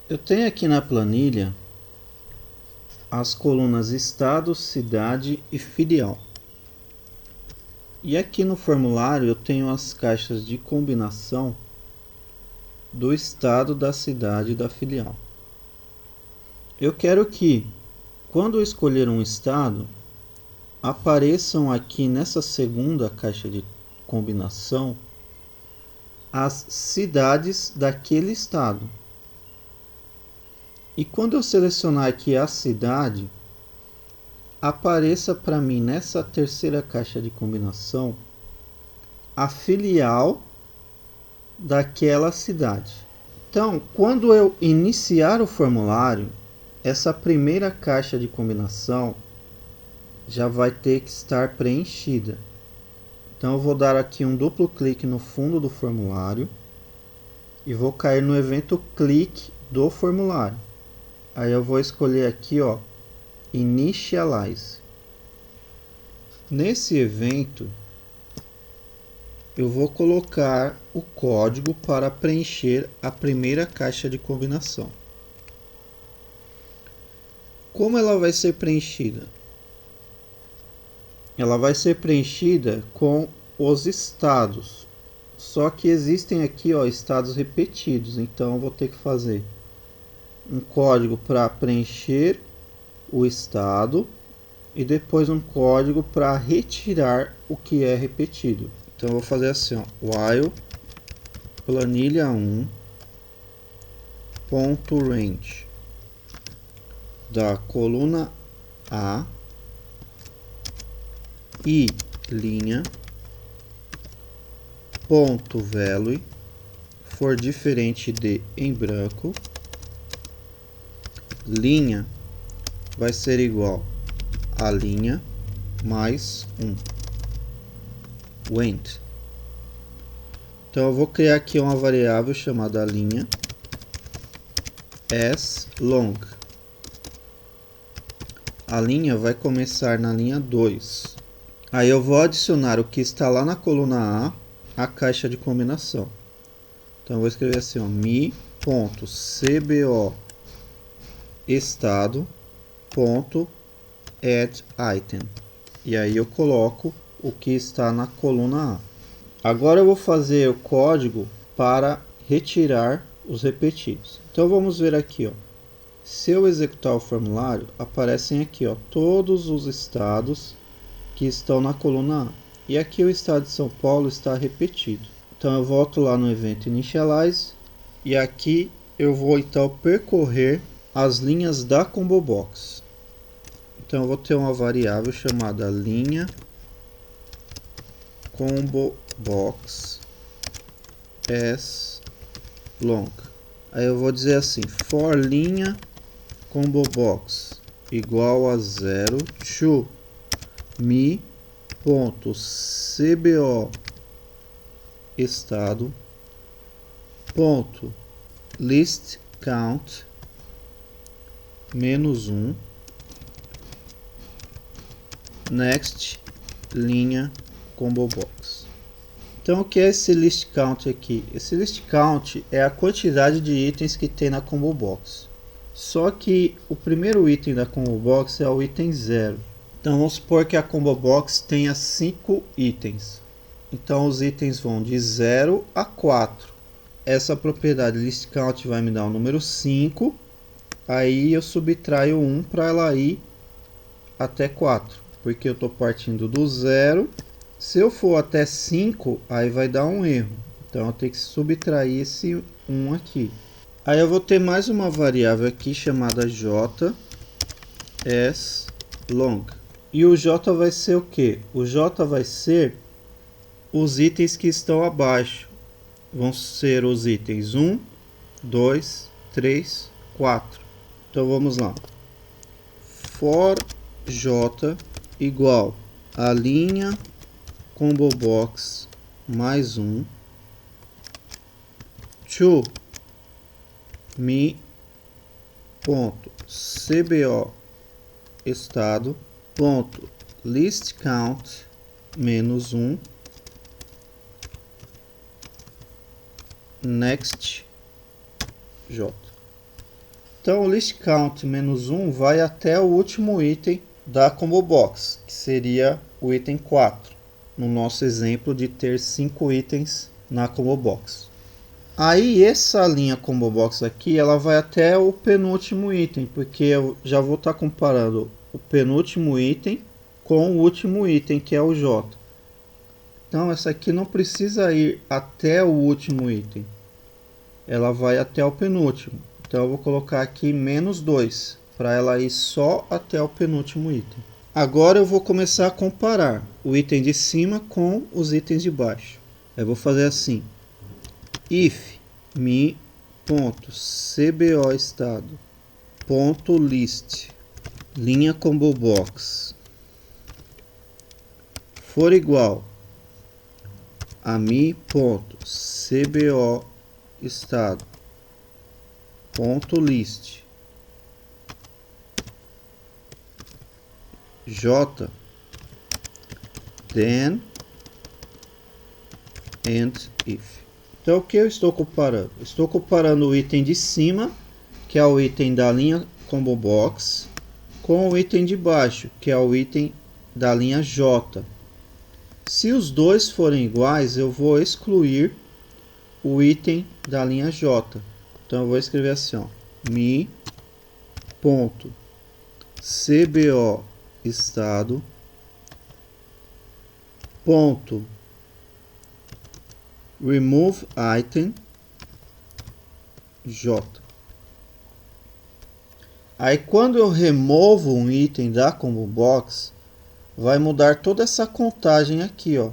Eu tenho aqui na planilha as colunas estado, cidade e filial. E aqui no formulário eu tenho as caixas de combinação do estado, da cidade e da filial. Eu quero que, quando eu escolher um estado, apareçam aqui nessa segunda caixa de combinação as cidades daquele estado. E quando eu selecionar aqui a cidade, apareça para mim nessa terceira caixa de combinação a filial daquela cidade. Então, quando eu iniciar o formulário, essa primeira caixa de combinação já vai ter que estar preenchida. Então, eu vou dar aqui um duplo clique no fundo do formulário e vou cair no evento clique do formulário. Aí eu vou escolher aqui, ó, Initialize. Nesse evento, eu vou colocar o código para preencher a primeira caixa de combinação. Como ela vai ser preenchida? Ela vai ser preenchida com os estados. Só que existem aqui, ó, estados repetidos. Então eu vou ter que fazer um código para preencher o estado e depois um código para retirar o que é repetido. Então eu vou fazer assim, ó, while planilha1 ponto range da coluna A e linha ponto value for diferente de em branco, linha vai ser igual a linha mais 1 went. Então eu vou criar aqui uma variável chamada linha as long. A linha vai começar na linha 2. Aí eu vou adicionar o que está lá na coluna A, a caixa de combinação. Então eu vou escrever assim, ó, mi.cbo estado.addItem. E aí eu coloco o que está na coluna A. Agora eu vou fazer o código para retirar os repetidos. Então vamos ver aqui, ó. Se eu executar o formulário, aparecem aqui, ó, todos os estados que estão na coluna A. E aqui o estado de São Paulo está repetido. Então eu volto lá no evento Initialize e aqui eu vou então percorrer as linhas da Combo Box. Então eu vou ter uma variável chamada linha Combo Box as long. Aí eu vou dizer assim, for linha Combo Box igual a 0 to mi.cbo estado ponto list count -1 next linha combo box. Então o que é esse list count aqui? Esse list count é a quantidade de itens que tem na combo box. Só que o primeiro item da combo box é o item 0. Então vamos supor que a combo box tenha 5 itens. Então os itens vão de 0 a 4. Essa propriedade list count vai me dar o número 5. Aí eu subtraio 1 para ela ir até 4. Porque eu estou partindo do 0. Se eu for até 5, aí vai dar um erro. Então eu tenho que subtrair esse 1 aqui. Aí eu vou ter mais uma variável aqui chamada j as long. E o j vai ser o que? O j vai ser os itens que estão abaixo. Vão ser os itens 1, 2, 3, 4. Então vamos lá. For j igual a linha combo box mais 1 to mi.cbo estado.list count -1 next j. Então o list count menos 1 vai até o último item da combo box, que seria o item 4, no nosso exemplo de ter 5 itens na combo box. Aí essa linha combo box aqui, ela vai até o penúltimo item, porque eu já vou estar comparando o penúltimo item com o último item, que é o J. Então essa aqui não precisa ir até o último item, ela vai até o penúltimo. Então eu vou colocar aqui menos 2, para ela ir só até o penúltimo item. Agora eu vou começar a comparar o item de cima com os itens de baixo. Eu vou fazer assim: if mi.cboestado.list linha combo box for igual a mi.cboestado.list j, then and if. Então o que eu estou comparando? Estou comparando o item de cima, que é o item da linha combo box, com o item de baixo, que é o item da linha J. Se os dois forem iguais, eu vou excluir o item da linha J. Então eu vou escrever assim, ó, mi.cboestado remove item J. Aí quando eu removo um item da combo box, vai mudar toda essa contagem aqui, ó,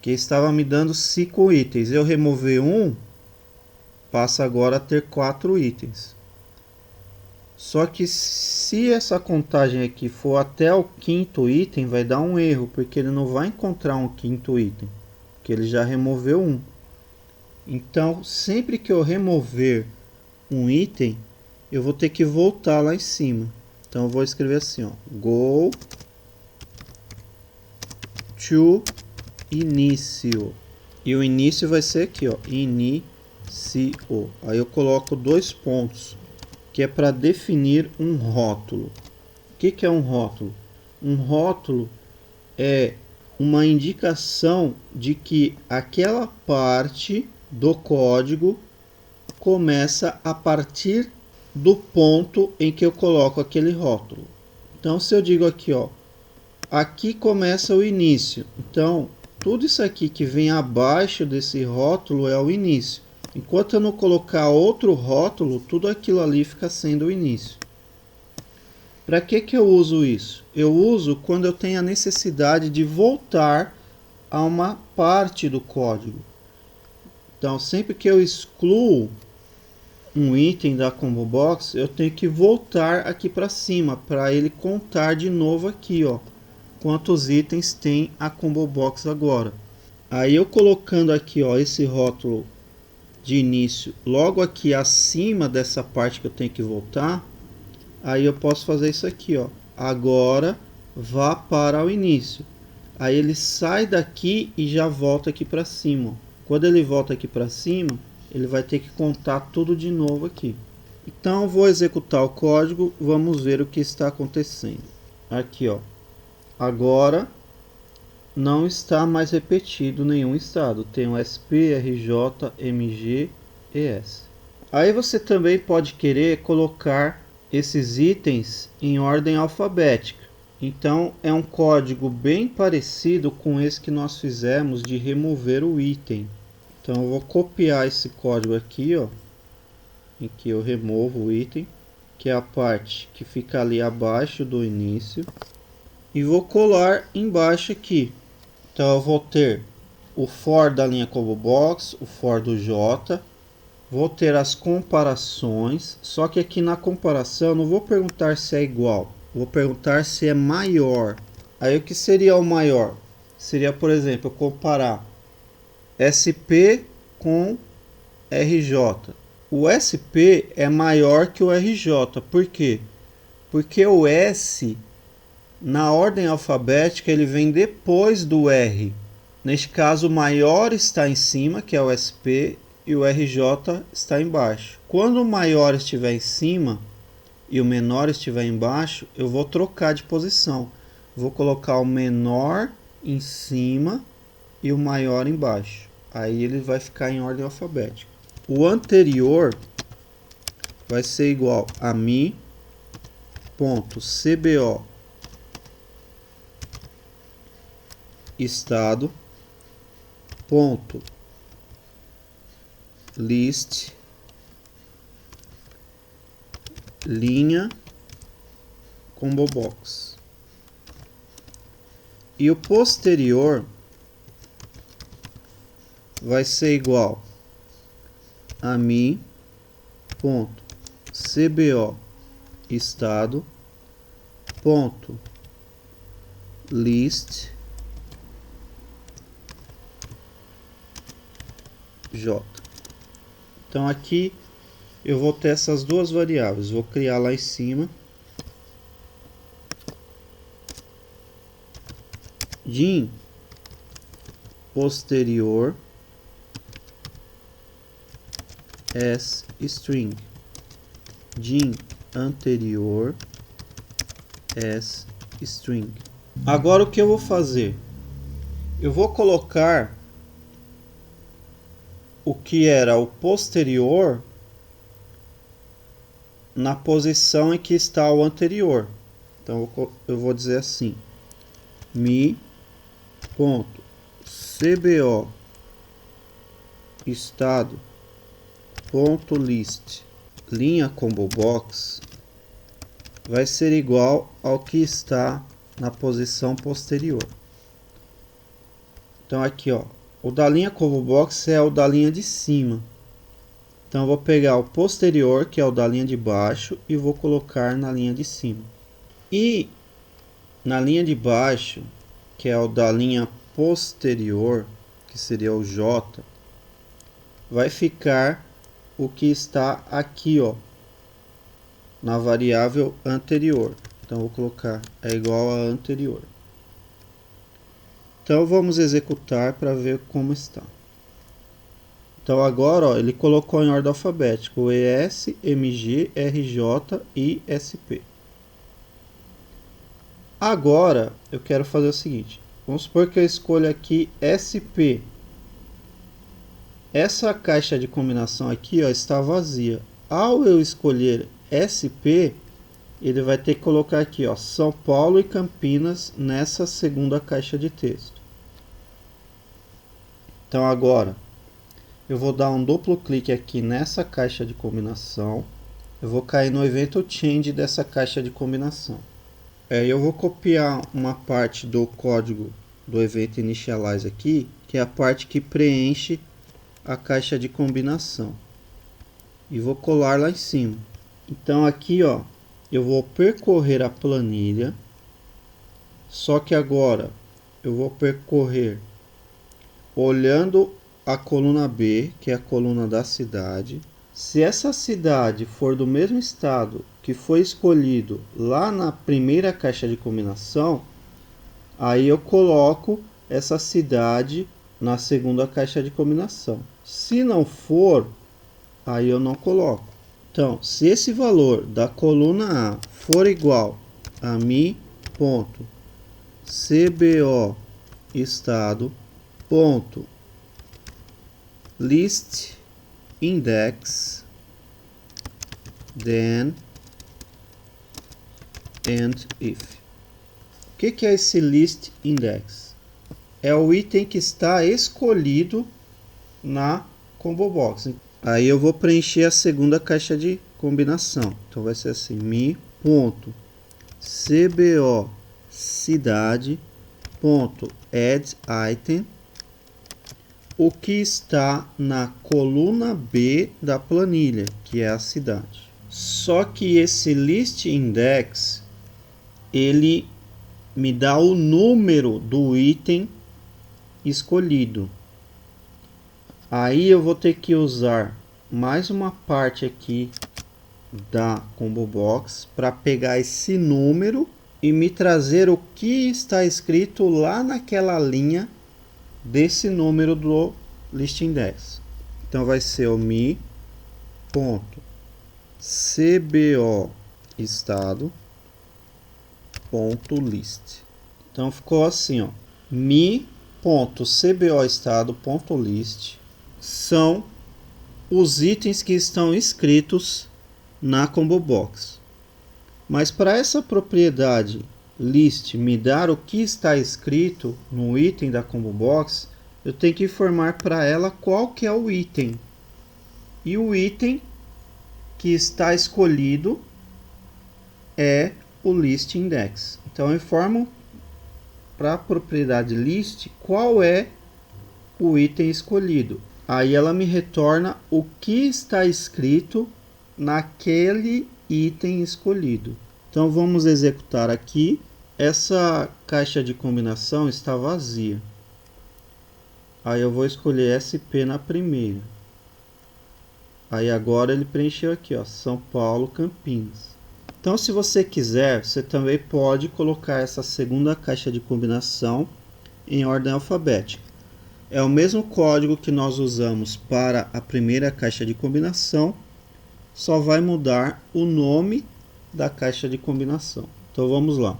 que estava me dando 5 itens. Eu remover um, passa agora a ter 4 itens. Só que se essa contagem aqui for até o quinto item, vai dar um erro, porque ele não vai encontrar um quinto item, porque ele já removeu um. Então, sempre que eu remover um item, eu vou ter que voltar lá em cima. Então, eu vou escrever assim, ó, go to início. E o início vai ser aqui, ó, inicio. Aí eu coloco 2 pontos, que é para definir um rótulo. O que é um rótulo? Um rótulo é uma indicação de que aquela parte do código começa a partir do ponto em que eu coloco aquele rótulo. Então, se eu digo aqui, ó, aqui começa o início. Então, tudo isso aqui que vem abaixo desse rótulo é o início. Enquanto eu não colocar outro rótulo, tudo aquilo ali fica sendo o início. Para que eu uso isso? Eu uso quando eu tenho a necessidade de voltar a uma parte do código. Então, sempre que eu excluo um item da combo box, eu tenho que voltar aqui para cima, para ele contar de novo aqui, ó, quantos itens tem a combo box agora. Aí eu colocando aqui, ó, esse rótulo de início logo aqui acima dessa parte que eu tenho que voltar, aí eu posso fazer isso aqui, ó, agora vá para o início. Aí ele sai daqui e já volta aqui para cima, ó. Quando ele volta aqui para cima, ele vai ter que contar tudo de novo aqui. Então eu vou executar o código, vamos ver o que está acontecendo. Aqui, ó, agora não está mais repetido nenhum estado. Tem o SP, RJ, MG e S. Aí você também pode querer colocar esses itens em ordem alfabética. Então é um código bem parecido com esse que nós fizemos de remover o item. Então eu vou copiar esse código aqui, ó, em que eu removo o item, que é a parte que fica ali abaixo do início, e vou colar embaixo aqui. Então eu vou ter o for da linha combo box, o for do J, vou ter as comparações, só que aqui na comparação eu não vou perguntar se é igual, vou perguntar se é maior. Aí o que seria o maior? Seria, por exemplo, eu comparar SP com RJ. O SP é maior que o RJ. Por quê? Porque o S, na ordem alfabética, ele vem depois do R. Neste caso, o maior está em cima, que é o SP, e o RJ está embaixo. Quando o maior estiver em cima, e o menor estiver embaixo, eu vou trocar de posição. Vou colocar o menor em cima e o maior embaixo. Aí ele vai ficar em ordem alfabética. O anterior vai ser igual a mi.cbo estado ponto list linha combo box. E o posterior vai ser igual a mi.cbo estado ponto list j. Então aqui eu vou ter essas duas variáveis, vou criar lá em cima din posterior as string, din anterior as string. Agora o que eu vou fazer? Eu vou colocar o que era o posterior na posição em que está o anterior. Então eu vou dizer assim: mi.cbo estado ponto list linha combo box vai ser igual ao que está na posição posterior. Então aqui, ó, o da linha combo box é o da linha de cima. Então eu vou pegar o posterior, que é o da linha de baixo, e vou colocar na linha de cima. E na linha de baixo, que é o da linha posterior, que seria o J, vai ficar o que está aqui, ó, na variável anterior. Então vou colocar é igual a anterior. Então vamos executar para ver como está. Então agora, ó, ele colocou em ordem alfabética o ES, MG, RJ e SP. Agora eu quero fazer o seguinte: vamos supor que eu escolha aqui SP. Essa caixa de combinação aqui, ó, está vazia. Ao eu escolher SP, ele vai ter que colocar aqui, ó, São Paulo e Campinas nessa segunda caixa de texto. Então agora eu vou dar um duplo clique aqui nessa caixa de combinação. Eu vou cair no evento change dessa caixa de combinação. Eu vou copiar uma parte do código do evento initialize aqui, que é a parte que preenche a caixa de combinação, e vou colar lá em cima. Então aqui, ó, eu vou percorrer a planilha, só que agora eu vou percorrer olhando a coluna B, que é a coluna da cidade. Se essa cidade for do mesmo estado que foi escolhido lá na primeira caixa de combinação, aí eu coloco essa cidade na segunda caixa de combinação. Se não for, aí eu não coloco. Então, se esse valor da coluna A for igual a mi.cbo estado ponto list index then and if. O que é esse list index? É o item que está escolhido na combo box. Aí eu vou preencher a segunda caixa de combinação. Então vai ser assim: mi.cbo cidade ponto add item, o que está na coluna B da planilha, que é a cidade. Só que esse list index, ele me dá o número do item escolhido. Aí eu vou ter que usar mais uma parte aqui da combo box para pegar esse número e me trazer o que está escrito lá naquela linha desse número do list index. Então vai ser o mi.cbo estado.list. Então ficou assim, ó, mi.cboestado.list são os itens que estão escritos na combo box. Mas para essa propriedade list me dar o que está escrito no item da combo box, eu tenho que informar para ela qual que é o item. E o item que está escolhido é o list index. Então eu informo para a propriedade list qual é o item escolhido. Aí ela me retorna o que está escrito naquele item escolhido. Então vamos executar aqui. Essa caixa de combinação está vazia. Aí eu vou escolher SP na primeira. Aí agora ele preencheu aqui, ó, São Paulo, Campinas. Então se você quiser, você também pode colocar essa segunda caixa de combinação em ordem alfabética. É o mesmo código que nós usamos para a primeira caixa de combinação, só vai mudar o nome da caixa de combinação. Então vamos lá.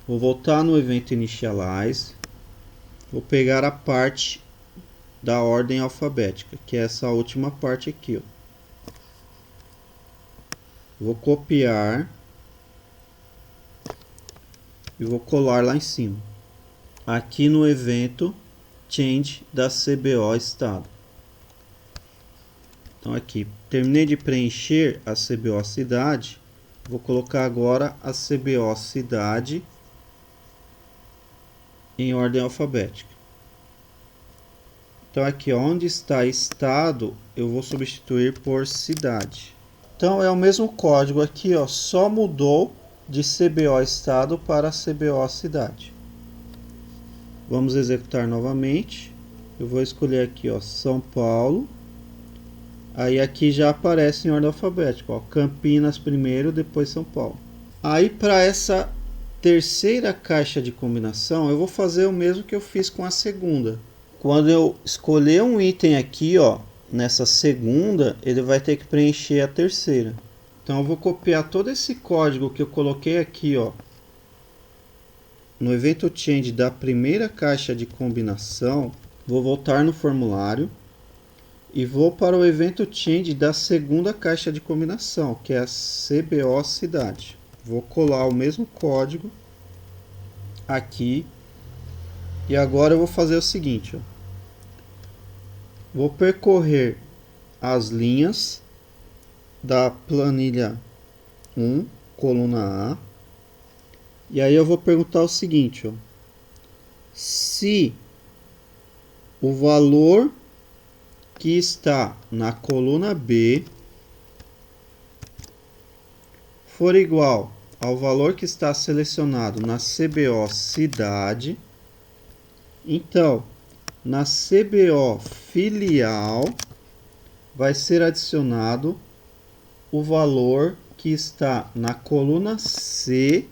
Vou voltar no evento initialize. Vou pegar a parte da ordem alfabética, que é essa última parte aqui, ó. Vou copiar e vou colar lá em cima. Aqui no evento change da CBO estado. Então aqui, terminei de preencher a CBO cidade, vou colocar agora a CBO cidade em ordem alfabética. Então aqui, onde está estado, eu vou substituir por cidade. Então é o mesmo código aqui, ó, só mudou de CBO estado para CBO cidade. Vamos executar novamente. Eu vou escolher aqui, ó, São Paulo. Aí aqui já aparece em ordem alfabética, ó, Campinas primeiro, depois São Paulo. Aí para essa terceira caixa de combinação, eu vou fazer o mesmo que eu fiz com a segunda. Quando eu escolher um item aqui, ó, nessa segunda, ele vai ter que preencher a terceira. Então eu vou copiar todo esse código que eu coloquei aqui, ó, no evento change da primeira caixa de combinação. Vou voltar no formulário e vou para o evento change da segunda caixa de combinação, que é a CBO cidade. Vou colar o mesmo código aqui. E agora eu vou fazer o seguinte, ó. Vou percorrer as linhas da planilha 1, coluna A. E aí eu vou perguntar o seguinte, ó. Se o valor que está na coluna B for igual ao valor que está selecionado na CBO cidade, então na CBO filial vai ser adicionado o valor que está na coluna C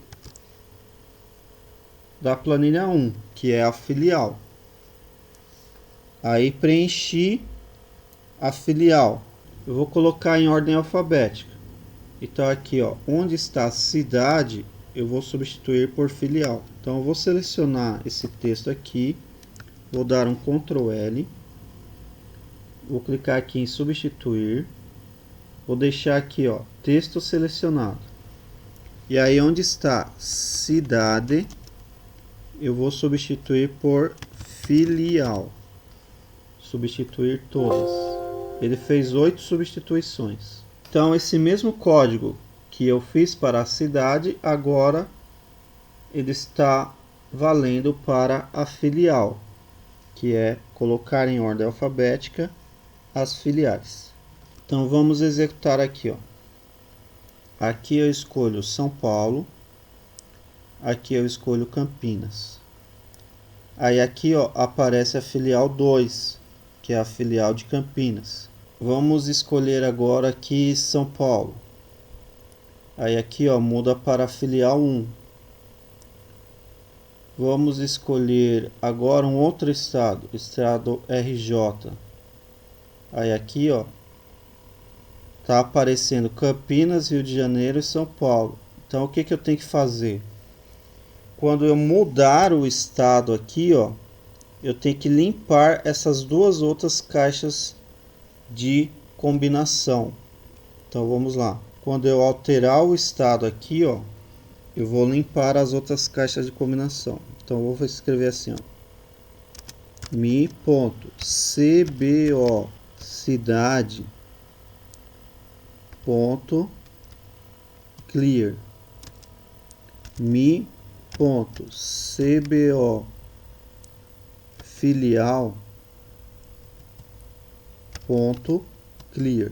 da planilha 1, que é a filial. Aí preenchi a filial. Eu vou colocar em ordem alfabética. Então aqui, ó, onde está a cidade, eu vou substituir por filial. Então eu vou selecionar esse texto aqui, vou dar um Ctrl L, vou clicar aqui em substituir, vou deixar aqui, ó, texto selecionado. E aí onde está cidade, eu vou substituir por filial. Substituir todas. Ele fez 8 substituições. Então esse mesmo código que eu fiz para a cidade, agora ele está valendo para a filial, que é colocar em ordem alfabética as filiais. Então vamos executar aqui, ó. Aqui eu escolho São Paulo, aqui eu escolho Campinas. Aí aqui, ó, aparece a filial 2, que é a filial de Campinas. Vamos escolher agora aqui São Paulo. Aí aqui, ó, muda para a filial 1. Vamos escolher agora um outro estado, estado RJ. Aí aqui, ó, tá aparecendo Campinas, Rio de Janeiro e São Paulo. Então o que que eu tenho que fazer? Quando eu mudar o estado aqui, ó, eu tenho que limpar essas duas outras caixas de combinação. Então vamos lá. Quando eu alterar o estado aqui, ó, eu vou limpar as outras caixas de combinação. Então eu vou escrever assim, ó. mi.cbo cidade ponto clear mi.cbo filial ponto clear.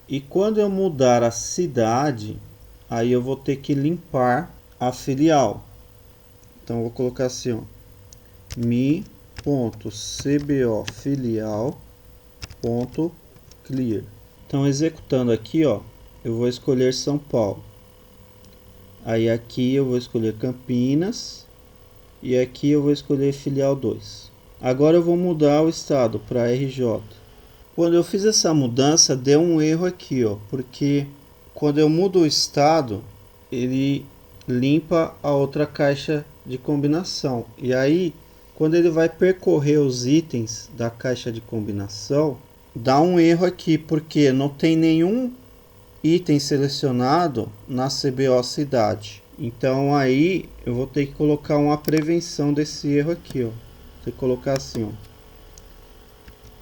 E quando eu mudar a cidade, aí eu vou ter que limpar a filial. Então eu vou colocar assim, ó, mi.cbo filial ponto clear. Então executando aqui, ó, eu vou escolher São Paulo. Aí aqui eu vou escolher Campinas e aqui eu vou escolher filial 2. Agora eu vou mudar o estado para RJ. Quando eu fiz essa mudança, deu um erro aqui, ó, porque quando eu mudo o estado, ele limpa a outra caixa de combinação. E aí, quando ele vai percorrer os itens da caixa de combinação, dá um erro aqui, porque não tem nenhum item selecionado na CBO cidade. Então aí eu vou ter que colocar uma prevenção desse erro aqui, ó. Vou ter que colocar assim, ó.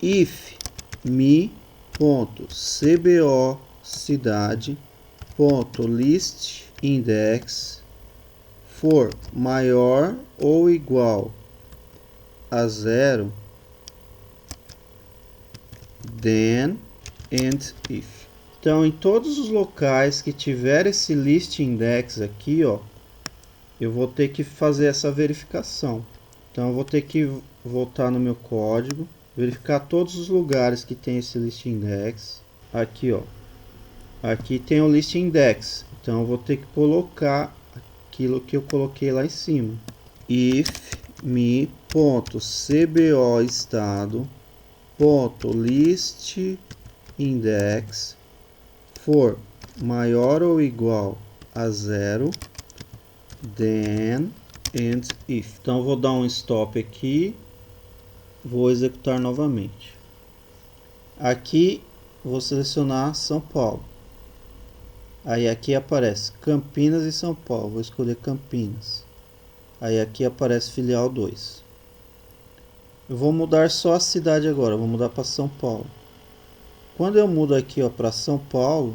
If mi.cbo cidade.list index for maior ou igual a 0, then and if. Então, em todos os locais que tiver esse list index aqui, ó, eu vou ter que fazer essa verificação. Então, eu vou ter que voltar no meu código, verificar todos os lugares que tem esse list index. Aqui, ó, aqui tem o list index. Então, eu vou ter que colocar aquilo que eu coloquei lá em cima. If mi.cbo estado.list index for maior ou igual a 0, then and if. Então eu vou dar um stop aqui, vou executar novamente. Aqui vou selecionar São Paulo. Aí aqui aparece Campinas e São Paulo, vou escolher Campinas. Aí aqui aparece filial 2. Eu vou mudar só a cidade agora, vou mudar para São Paulo. Quando eu mudo aqui para São Paulo,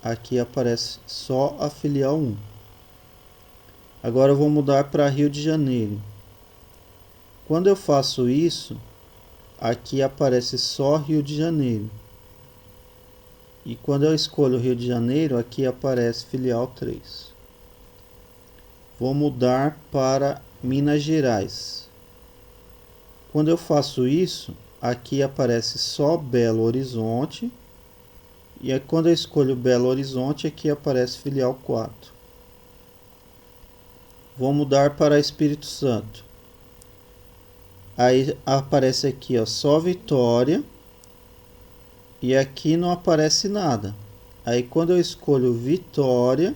aqui aparece só a filial 1. Agora eu vou mudar para Rio de Janeiro. Quando eu faço isso, aqui aparece só Rio de Janeiro. E quando eu escolho Rio de Janeiro, aqui aparece filial 3. Vou mudar para Minas Gerais. Quando eu faço isso, aqui aparece só Belo Horizonte. E aí, quando eu escolho Belo Horizonte, aqui aparece filial 4. Vou mudar para Espírito Santo. Aí aparece aqui, ó, só Vitória. E aqui não aparece nada. Aí quando eu escolho Vitória,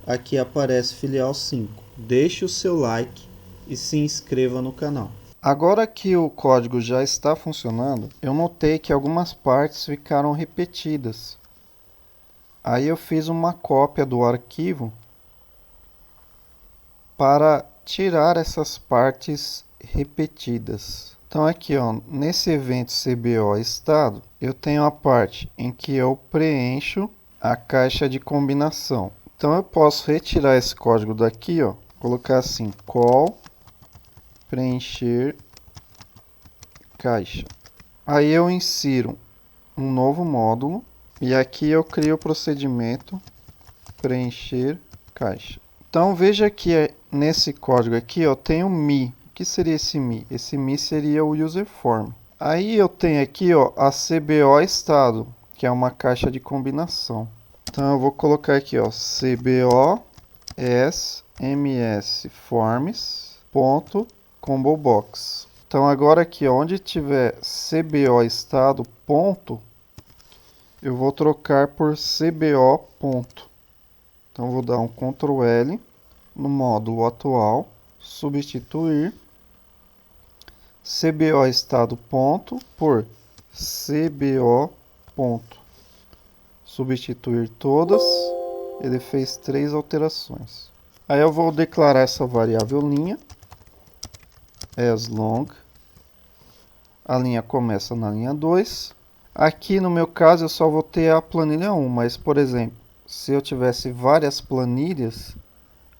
aqui aparece filial 5. Deixe o seu like e se inscreva no canal. Agora que o código já está funcionando, eu notei que algumas partes ficaram repetidas. Aí eu fiz uma cópia do arquivo para tirar essas partes repetidas. Então aqui, ó, nesse evento CBO estado, eu tenho a parte em que eu preencho a caixa de combinação. Então eu posso retirar esse código daqui, ó, colocar assim, call preencher caixa. Aí eu insiro um novo módulo e aqui eu crio o procedimento preencher caixa. Então veja que nesse código aqui eu tenho mi. O que seria esse mi? Esse mi seria o user form. Aí eu tenho aqui, ó, a CBO estado, que é uma caixa de combinação. Então eu vou colocar aqui, ó, CBO SMS forms.combobox. Então agora aqui, ó, onde tiver CBO estado ponto, eu vou trocar por CBO ponto. Então vou dar um Ctrl L no módulo atual, substituir CBO estado ponto por CBO ponto. Substituir todas, ele fez 3 alterações. Aí eu vou declarar essa variável linha, as long, a linha começa na linha 2. Aqui no meu caso eu só vou ter a planilha 1, mas por exemplo, se eu tivesse várias planilhas,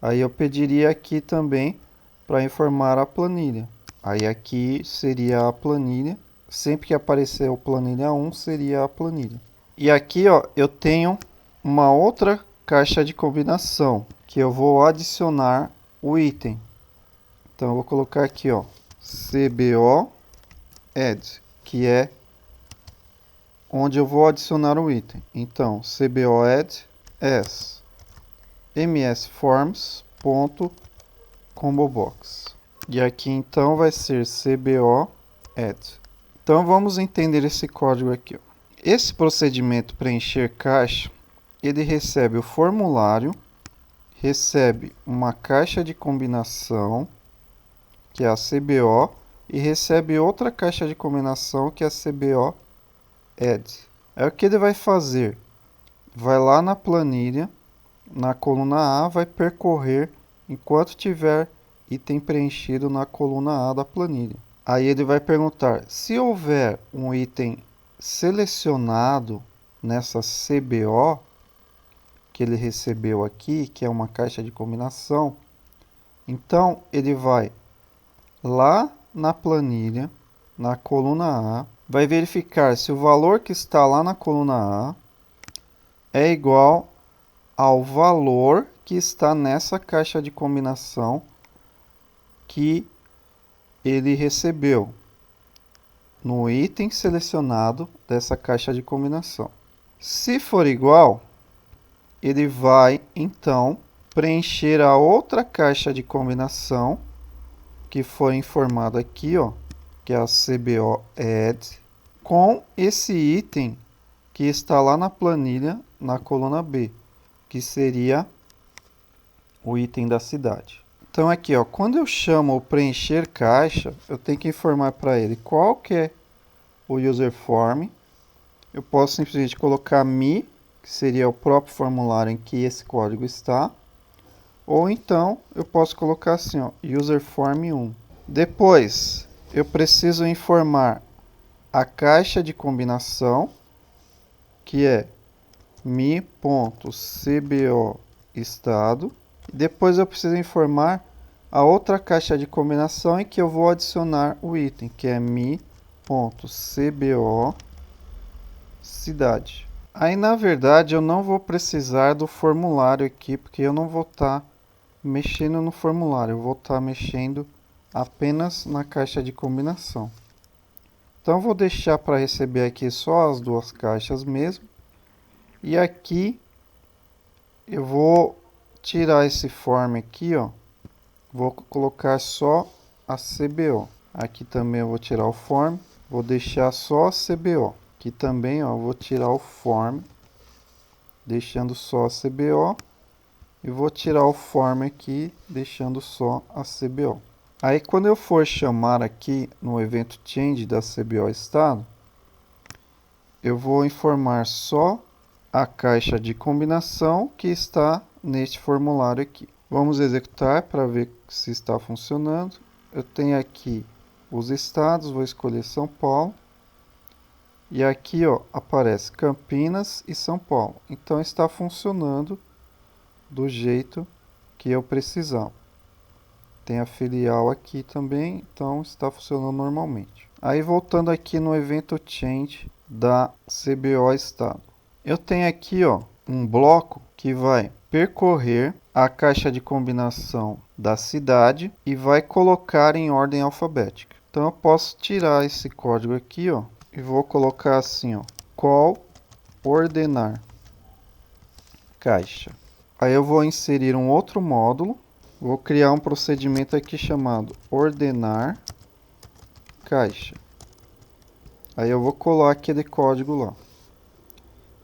aí eu pediria aqui também para informar a planilha. Aí aqui seria a planilha, sempre que aparecer o planilha 1 seria a planilha. E aqui ó, eu tenho uma outra caixa de combinação, que eu vou adicionar o item. Então eu vou colocar aqui ó, CBO add, que é onde eu vou adicionar o item. Então CBO add as msforms.combobox. E aqui então vai ser CBO add. Então vamos entender esse código aqui, ó. Esse procedimento preencher caixa, ele recebe o formulário, recebe uma caixa de combinação, que é a CBO, e recebe outra caixa de combinação, que é a CBO add. Aí o que ele vai fazer? Vai lá na planilha, na coluna A, vai percorrer enquanto tiver item preenchido na coluna A da planilha. Aí ele vai perguntar, se houver um item selecionado nessa CBO, que ele recebeu aqui, que é uma caixa de combinação, então ele vai lá na planilha, na coluna A, vai verificar se o valor que está lá na coluna A é igual ao valor que está nessa caixa de combinação que ele recebeu no item selecionado dessa caixa de combinação. Se for igual, ele vai então preencher a outra caixa de combinação que foi informado aqui, ó, que é a CBO add, com esse item que está lá na planilha, na coluna B, que seria o item da cidade. Então aqui, ó, quando eu chamo o preencher caixa, eu tenho que informar para ele qual que é o user form. Eu posso simplesmente colocar me, que seria o próprio formulário em que esse código está, ou então eu posso colocar assim, ó, user form 1. Depois eu preciso informar a caixa de combinação, que é me.cbo estado. Depois eu preciso informar a outra caixa de combinação em que eu vou adicionar o item, que é me.cbo cidade. Aí na verdade eu não vou precisar do formulário aqui, porque eu não vou estar mexendo no formulário, eu vou estar mexendo apenas na caixa de combinação. Então eu vou deixar para receber aqui só as duas caixas mesmo. E aqui eu vou tirar esse form aqui, ó. Vou colocar só a CBO. Aqui também eu vou tirar o form, vou deixar só a CBO. Aqui também, ó, vou tirar o form, deixando só a CBO. E vou tirar o form aqui, deixando só a CBO. Aí quando eu for chamar aqui no evento change da CBO estado, eu vou informar só a caixa de combinação que está neste formulário aqui. Vamos executar para ver se está funcionando. Eu tenho aqui os estados, vou escolher São Paulo. E aqui ó, aparece Campinas e São Paulo. Então está funcionando do jeito que eu precisava. Tem a filial aqui também, então está funcionando normalmente. Aí voltando aqui no evento change da CBO estado. Eu tenho aqui ó, um bloco que vai percorrer a caixa de combinação da cidade e vai colocar em ordem alfabética. Então eu posso tirar esse código aqui ó, e vou colocar assim ó, call ordenar caixa. Aí eu vou inserir um outro módulo, vou criar um procedimento aqui chamado ordenar caixa. Aí eu vou colar aquele código lá.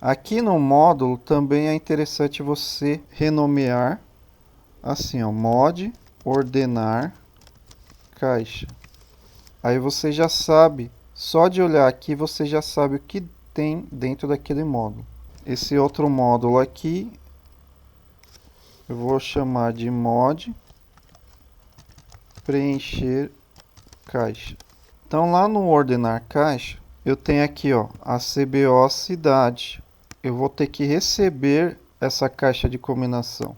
Aqui no módulo também é interessante você renomear assim, ó, mod ordenar caixa. Aí você já sabe, só de olhar aqui você já sabe o que tem dentro daquele módulo. Esse outro módulo aqui eu vou chamar de mod preencher caixa. Então lá no ordenar caixa, eu tenho aqui, ó, a CBO cidade. Eu vou ter que receber essa caixa de combinação.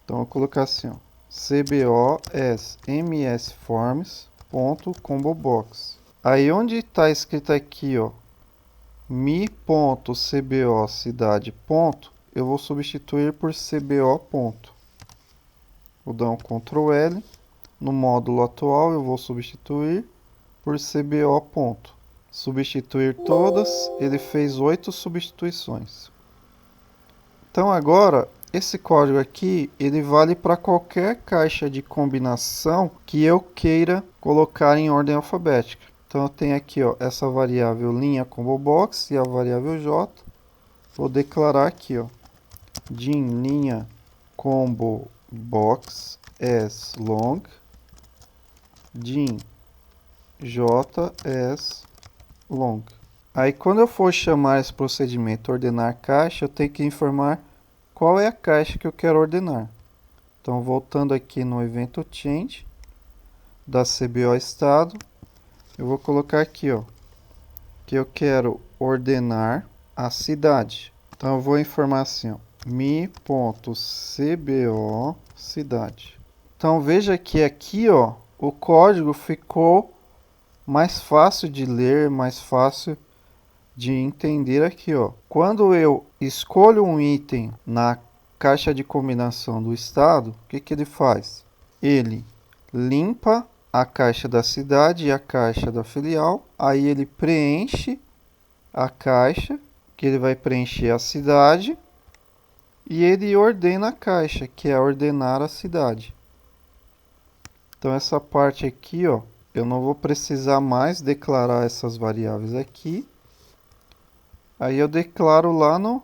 Então eu vou colocar assim, ó, CBO as msforms.combobox. Aí onde está escrito aqui, ó, mi.cbo cidade ponto, eu vou substituir por cbo ponto. Vou dar um Ctrl L. No módulo atual eu vou substituir por cbo ponto. Substituir todas, ele fez 8 substituições. Então agora, esse código aqui, ele vale para qualquer caixa de combinação que eu queira colocar em ordem alfabética. Então eu tenho aqui, ó, essa variável linha combo box e a variável j. Vou declarar aqui, ó, din linha combo box as long din j as long. Aí quando eu for chamar esse procedimento ordenar caixa, eu tenho que informar qual é a caixa que eu quero ordenar. Então voltando aqui no evento change da CBO estado, eu vou colocar aqui, ó, que eu quero ordenar a cidade. Então eu vou informar assim, ó, mi.cbo cidade. Então veja que aqui, ó, o código ficou mais fácil de ler, mais fácil de entender aqui, ó. Quando eu escolho um item na caixa de combinação do estado, o que que ele faz? Ele limpa a caixa da cidade e a caixa da filial, aí ele preenche a caixa, que ele vai preencher a cidade, e ele ordena a caixa, que é ordenar a cidade. Então essa parte aqui, ó, eu não vou precisar mais declarar essas variáveis aqui. Aí eu declaro lá no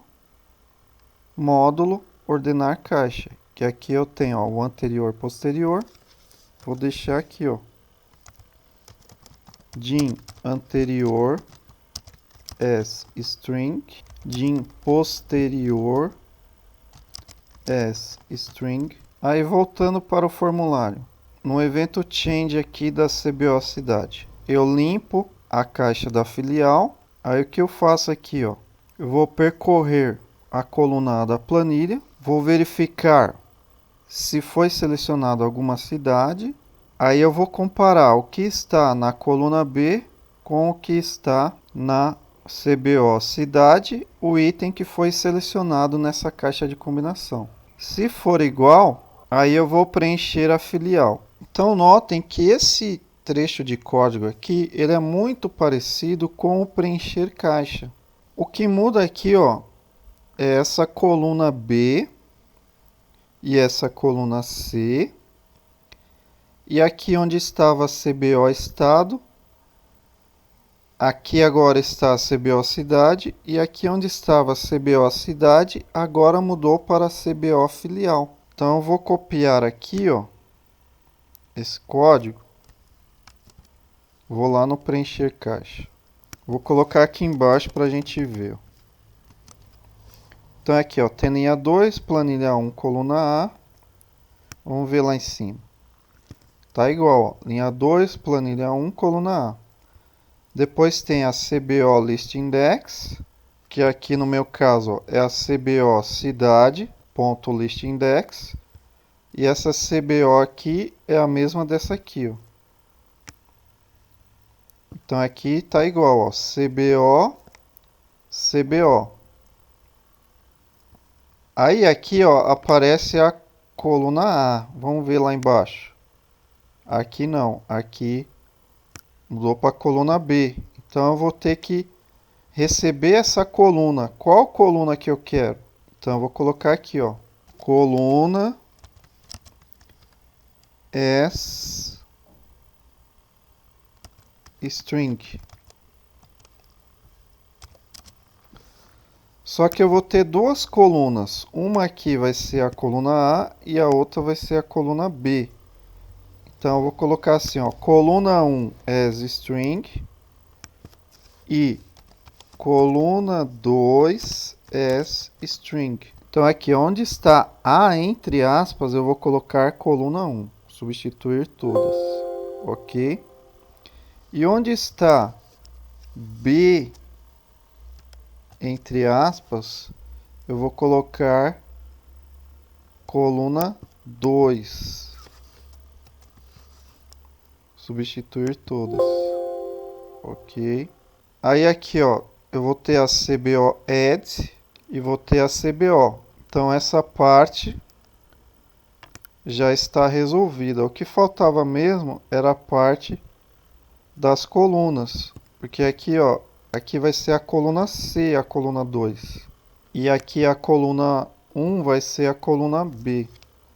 módulo ordenar caixa, que aqui eu tenho, ó, o anterior posterior. Vou deixar aqui, ó, din anterior as string, din posterior as string. Aí voltando para o formulário, no evento change aqui da CBO cidade, eu limpo a caixa da filial. Aí o que eu faço aqui, ó, eu vou percorrer a coluna A da planilha, vou verificar se foi selecionado alguma cidade, aí eu vou comparar o que está na coluna B com o que está na CBO cidade, o item que foi selecionado nessa caixa de combinação. Se for igual, aí eu vou preencher a filial. Então notem que esse trecho de código aqui, ele é muito parecido com o preencher caixa. O que muda aqui, ó, é essa coluna B e essa coluna C. E aqui onde estava CBO estado, aqui agora está a CBO cidade, e aqui onde estava a CBO cidade, agora mudou para a CBO filial. Então eu vou copiar aqui, ó, esse código. Vou lá no preencher caixa. Vou colocar aqui embaixo para a gente ver. Então aqui, ó, tem linha 2, planilha 1, coluna A. Vamos ver lá em cima. Tá igual, ó, linha 2, planilha 1, coluna A. Depois tem a CBO list index, que aqui no meu caso, ó, é a CBO cidade, ponto list index. E essa CBO aqui é a mesma dessa aqui, ó. Então aqui tá igual, ó, CBO, CBO. Aí aqui, ó, aparece a coluna A. Vamos ver lá embaixo. Aqui não, aqui mudou para a coluna B. Então eu vou ter que receber essa coluna. Qual coluna que eu quero? Então eu vou colocar aqui, ó, coluna S string. Só que eu vou ter duas colunas. Uma aqui vai ser a coluna A e a outra vai ser a coluna B. Então eu vou colocar assim, ó, coluna 1 as string e coluna 2 as string. Então aqui onde está A entre aspas, eu vou colocar coluna 1, substituir todas, ok? E onde está B entre aspas, eu vou colocar coluna 2, substituir todas, ok? Aí aqui, ó, eu vou ter a CBO add e vou ter a CBO. Então essa parte já está resolvida. O que faltava mesmo era a parte das colunas, porque aqui, ó, aqui vai ser a coluna C, a coluna 2. E aqui a coluna 1 vai ser a coluna B.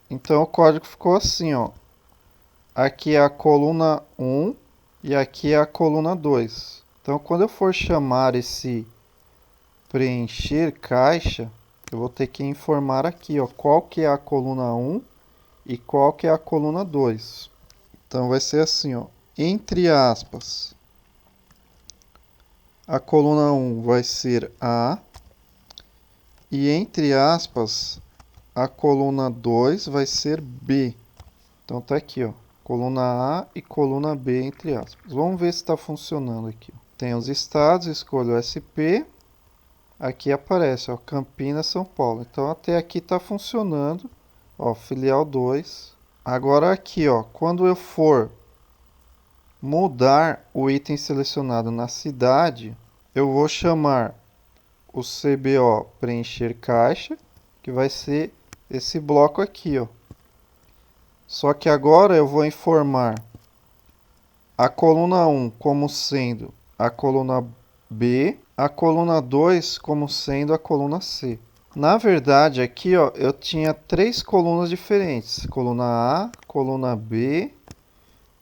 Então o código ficou assim, ó. Aqui é a coluna 1 e aqui é a coluna 2. Então quando eu for chamar esse preencher caixa, eu vou ter que informar aqui, ó, qual que é a coluna 1 e qual que é a coluna 2. Então vai ser assim, ó, entre aspas, a coluna 1 vai ser A e entre aspas, a coluna 2 vai ser B. Então tá aqui, ó, coluna A e coluna B entre aspas. Vamos ver se está funcionando aqui. Tem os estados, escolho SP. Aqui aparece, ó, Campinas, São Paulo. Então até aqui está funcionando. Ó, filial 2. Agora aqui, ó, quando eu for mudar o item selecionado na cidade, eu vou chamar o CBO preencher caixa, que vai ser esse bloco aqui, ó. Só que agora eu vou informar a coluna 1 como sendo a coluna B, a coluna 2 como sendo a coluna C. Na verdade, aqui, ó, eu tinha três colunas diferentes: coluna A, coluna B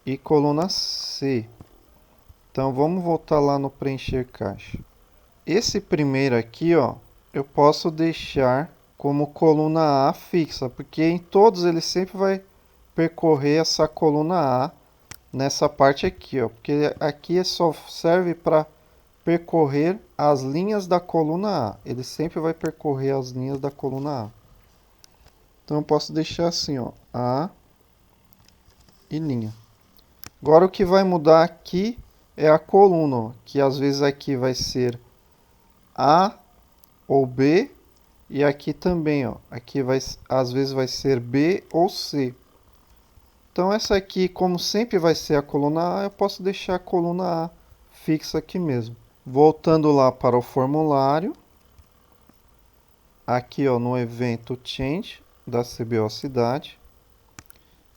e coluna C. Então vamos voltar lá no preencher caixa. Esse primeiro aqui, ó, eu posso deixar como coluna A fixa, porque em todos ele sempre vai percorrer essa coluna A nessa parte aqui, ó, porque aqui só serve para percorrer as linhas da coluna A. Ele sempre vai percorrer as linhas da coluna A. Então eu posso deixar assim, ó, A e linha. Agora o que vai mudar aqui é a coluna, ó, que às vezes aqui vai ser A ou B e aqui também, ó, aqui vai às vezes vai ser B ou C. Então essa aqui, como sempre vai ser a coluna A, eu posso deixar a coluna A fixa aqui mesmo. Voltando lá para o formulário, aqui, ó, no evento change da CBO cidade,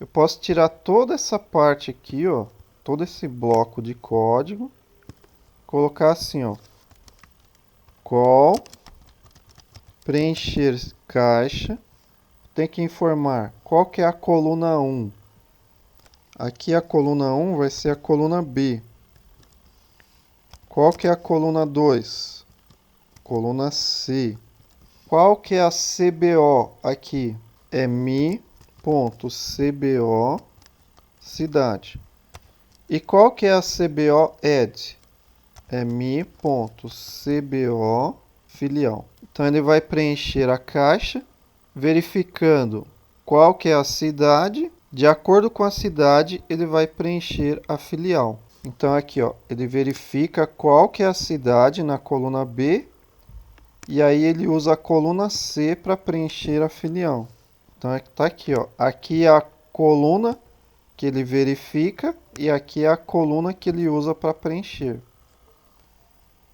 eu posso tirar toda essa parte aqui, ó, todo esse bloco de código, colocar assim, ó, call preencher caixa, tem que informar qual que é a coluna 1. Aqui a coluna 1 vai ser a coluna B. Qual que é a coluna 2? Coluna C. Qual que é a CBO aqui? É mi.cbo cidade. E qual que é a CBO add? É mi.cbo filial. Então ele vai preencher a caixa, verificando qual que é a cidade. De acordo com a cidade, ele vai preencher a filial. Então aqui, ó, ele verifica qual que é a cidade na coluna B e aí ele usa a coluna C para preencher a filial. Então tá aqui, ó, aqui é a coluna que ele verifica e aqui é a coluna que ele usa para preencher.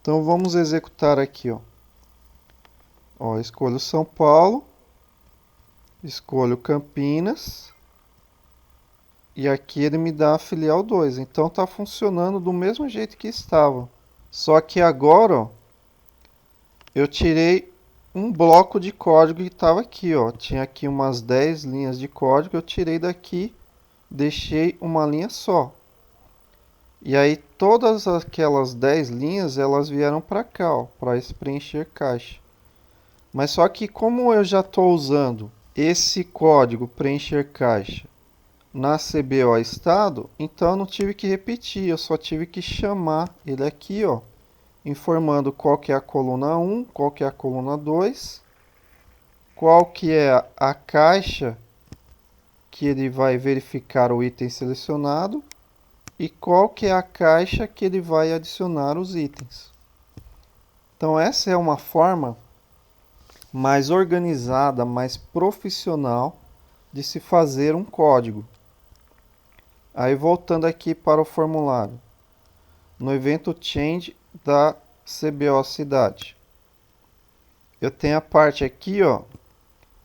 Então vamos executar aqui, ó. Ó, escolho São Paulo, escolho Campinas. E aqui ele me dá a filial 2. Então está funcionando do mesmo jeito que estava. Só que agora, ó, eu tirei um bloco de código que estava aqui, ó. Tinha aqui umas 10 linhas de código, eu tirei daqui, deixei uma linha só. E aí todas aquelas 10 linhas, elas vieram para cá, ó, para esse preencher caixa. Mas só que como eu já estou usando esse código preencher caixa na CBO estado, então eu não tive que repetir, eu só tive que chamar ele aqui, ó, informando qual que é a coluna 1, qual que é a coluna 2, qual que é a caixa que ele vai verificar o item selecionado e qual que é a caixa que ele vai adicionar os itens. Então essa é uma forma mais organizada, mais profissional de se fazer um código. Aí voltando aqui para o formulário, no evento change da CBO cidade, eu tenho a parte aqui, ó,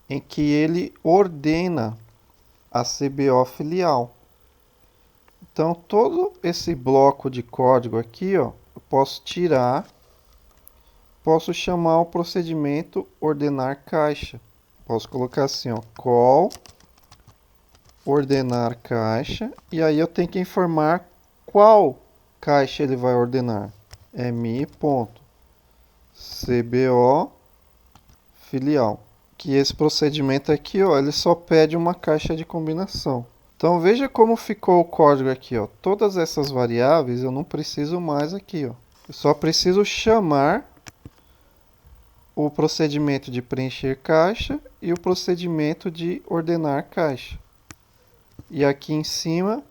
em que ele ordena a CBO filial. Então todo esse bloco de código aqui, ó, eu posso tirar, posso chamar o procedimento ordenar caixa. Posso colocar assim, ó, call ordenar caixa, e aí eu tenho que informar qual caixa ele vai ordenar. É mi.cbo filial. Que esse procedimento aqui, ó, ele só pede uma caixa de combinação. Então veja como ficou o código aqui, ó. Todas essas variáveis eu não preciso mais aqui, ó. Eu só preciso chamar o procedimento de preencher caixa e o procedimento de ordenar caixa. E aqui em cima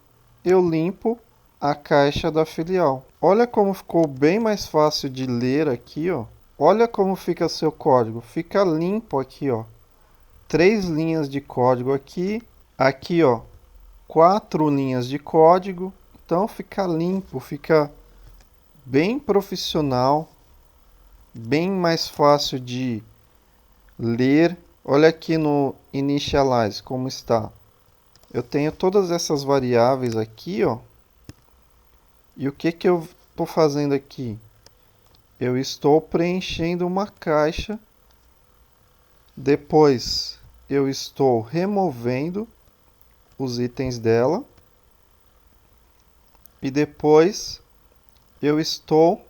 eu limpo a caixa da filial. Olha como ficou bem mais fácil de ler aqui, ó. Olha como fica seu código. Fica limpo aqui, ó. 3 linhas de código aqui. Aqui, ó, 4 linhas de código. Então fica limpo, fica bem profissional, bem mais fácil de ler. Olha aqui no initialize como está. Eu tenho todas essas variáveis aqui, ó. E o que eu estou fazendo aqui? Eu estou preenchendo uma caixa. Depois eu estou removendo os itens dela. E depois eu estou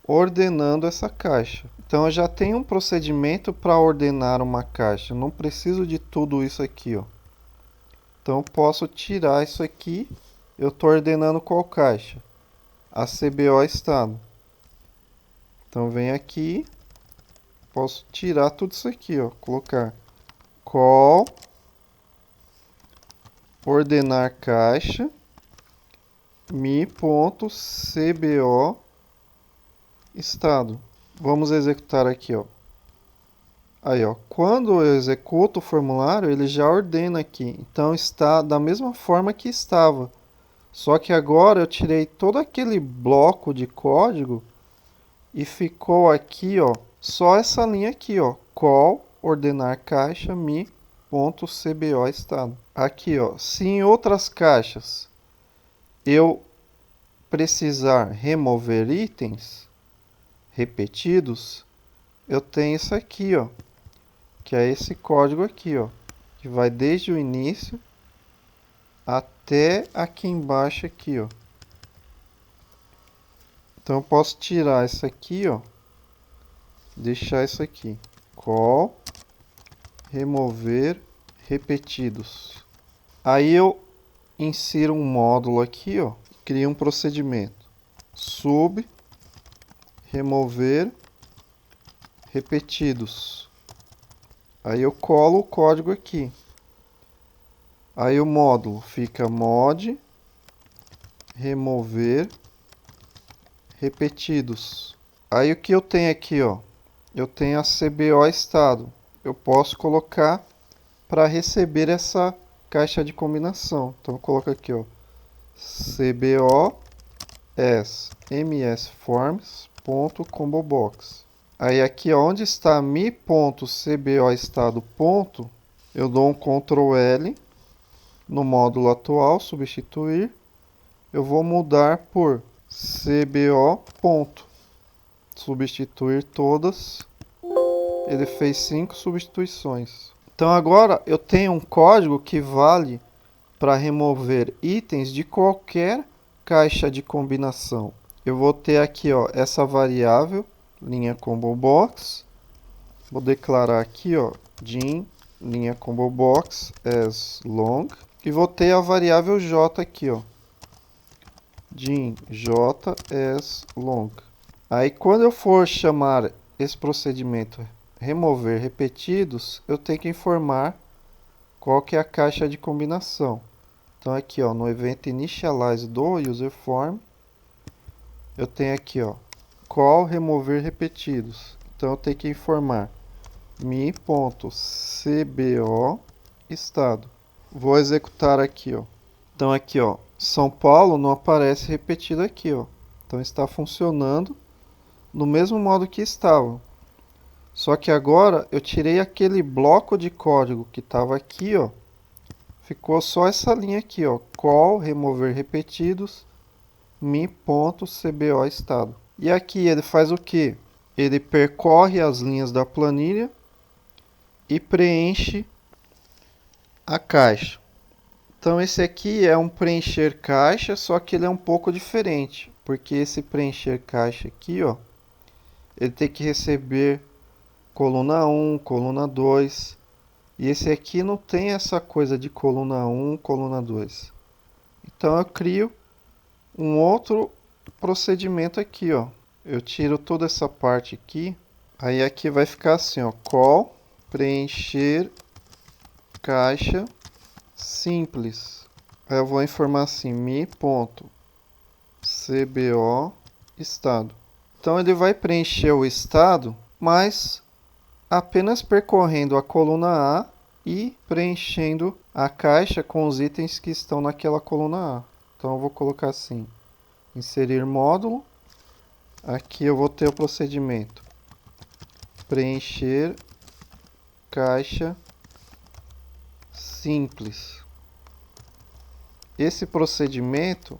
ordenando essa caixa. Então eu já tenho um procedimento para ordenar uma caixa. Eu não preciso de tudo isso aqui, ó. Então eu posso tirar isso aqui. Eu estou ordenando qual caixa? A CBO estado. Então vem aqui. Posso tirar tudo isso aqui, ó. Colocar call ordenar caixa mi.cbo estado. Vamos executar aqui, ó. Aí, ó, quando eu executo o formulário, ele já ordena aqui. Então está da mesma forma que estava. Só que agora eu tirei todo aquele bloco de código e ficou aqui, ó, só essa linha aqui, ó, call ordenar caixa mi.cbo estado. Aqui, ó, se em outras caixas eu precisar remover itens repetidos, eu tenho isso aqui, ó, que é esse código aqui, ó, que vai desde o início até aqui embaixo aqui, ó. Então eu posso tirar isso aqui, ó, deixar isso aqui, call remover repetidos. Aí eu insiro um módulo aqui, ó, crio um procedimento sub remover repetidos. Aí eu colo o código aqui. Aí o módulo fica mod remover repetidos. Aí o que eu tenho aqui, ó, eu tenho a CBO estado. Eu posso colocar para receber essa caixa de combinação. Então eu coloco aqui, ó, CBO as msforms.combobox. Aí aqui onde está mi.cbo estado ponto, eu dou um Ctrl L no módulo atual, substituir. Eu vou mudar por cbo ponto, substituir todas. Ele fez 5 substituições. Então agora eu tenho um código que vale para remover itens de qualquer caixa de combinação. Eu vou ter aqui, ó, essa variável linha combo box. Vou declarar aqui, ó, din linha combo box as long e vou ter a variável j aqui, ó, din j as long. Aí quando eu for chamar esse procedimento remover repetidos, eu tenho que informar qual que é a caixa de combinação. Então aqui, ó, no event initialize do userForm, eu tenho aqui, ó, call remover repetidos. Então eu tenho que informar mi.cbo estado. Vou executar aqui, ó. Então aqui, ó, São Paulo não aparece repetido aqui, ó. Então está funcionando no mesmo modo que estava. Só que agora eu tirei aquele bloco de código que estava aqui, ó. Ficou só essa linha aqui, ó, call remover repetidos mi.cbo estado. E aqui ele faz o que? Ele percorre as linhas da planilha e preenche a caixa. Então esse aqui é um preencher caixa, só que ele é um pouco diferente, porque esse preencher caixa aqui, ó, ele tem que receber coluna 1, coluna 2, e esse aqui não tem essa coisa de coluna 1, coluna 2. Então eu crio um outro procedimento aqui, ó. Eu tiro toda essa parte aqui, aí aqui vai ficar assim, ó, call preencher caixa simples. Aí eu vou informar assim, mi.cbo estado. Então ele vai preencher o estado, mas apenas percorrendo a coluna A e preenchendo a caixa com os itens que estão naquela coluna A. Então eu vou colocar assim, inserir módulo. Aqui eu vou ter o procedimento preencher caixa simples. Esse procedimento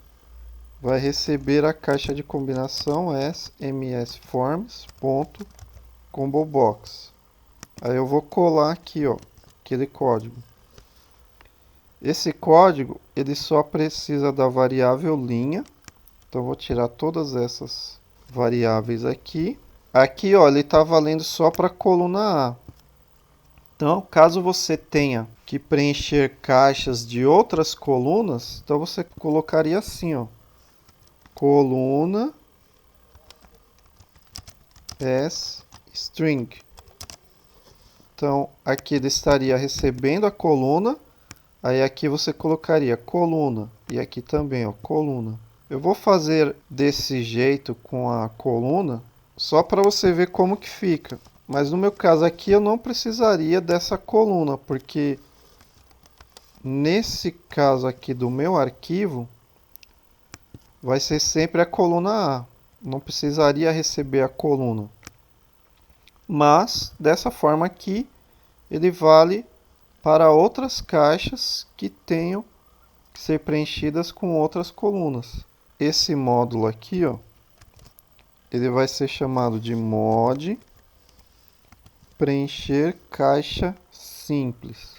vai receber a caixa de combinação smsforms.combobox. Aí eu vou colar aqui, ó, aquele código. Esse código ele só precisa da variável linha. Então eu vou tirar todas essas variáveis aqui. Aqui, ó, ele está valendo só para a coluna A. Então, caso você tenha que preencher caixas de outras colunas, então você colocaria assim, ó, coluna as string. Então, aqui ele estaria recebendo a coluna, aí aqui você colocaria coluna, e aqui também, ó, coluna. Eu vou fazer desse jeito com a coluna, só para você ver como que fica. Mas no meu caso aqui eu não precisaria dessa coluna, porque nesse caso aqui do meu arquivo, vai ser sempre a coluna A. Não precisaria receber a coluna. Mas, dessa forma aqui, ele vale para outras caixas que tenham que ser preenchidas com outras colunas. Esse módulo aqui, ó, ele vai ser chamado de mod preencher caixa simples.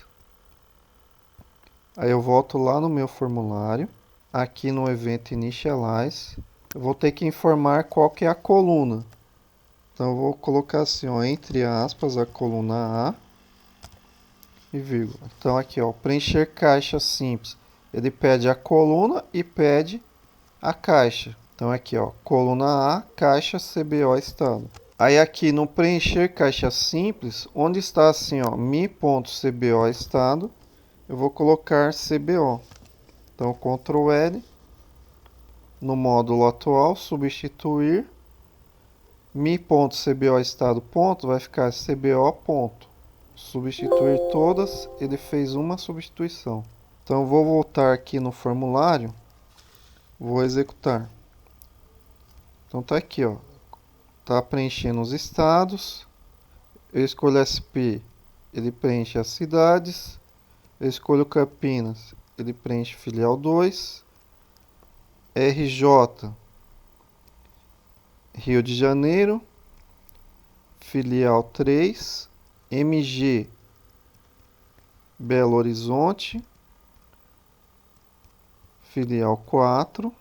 Aí eu volto lá no meu formulário, aqui no event initialize, eu vou ter que informar qual que é a coluna. Então eu vou colocar assim, ó, entre aspas, a coluna A e vírgula. Então aqui, ó, preencher caixa simples. Ele pede a coluna e pede a caixa. Então aqui, ó, coluna A, caixa CBO estado. Aí aqui no preencher caixa simples, onde está assim, ó, mi.cbo estado, eu vou colocar CBO. Então Ctrl L, no módulo atual, substituir, mi.cbo estado ponto, vai ficar CBO ponto. Substituir todas, ele fez uma substituição. Então eu vou voltar aqui no formulário, vou executar. Então tá aqui, ó. Tá preenchendo os estados. Eu escolho SP, ele preenche as cidades. Eu escolho Campinas, ele preenche filial 2. RJ, Rio de Janeiro, filial 3. MG, Belo Horizonte, filial 4.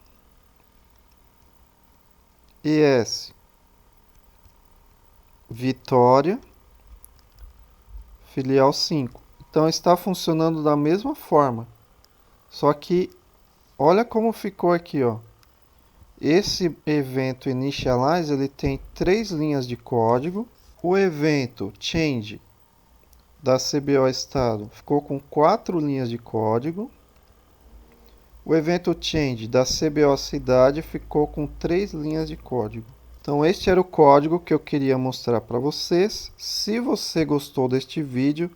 ES, Vitória, filial 5. Então está funcionando da mesma forma. Só que olha como ficou aqui, ó. Esse evento initialize, ele tem 3 linhas de código. O evento change da CBO estado ficou com 4 linhas de código. O evento change da CBO cidade ficou com 3 linhas de código. Então este era o código que eu queria mostrar para vocês. Se você gostou deste vídeo,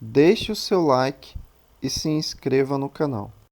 deixe o seu like e se inscreva no canal.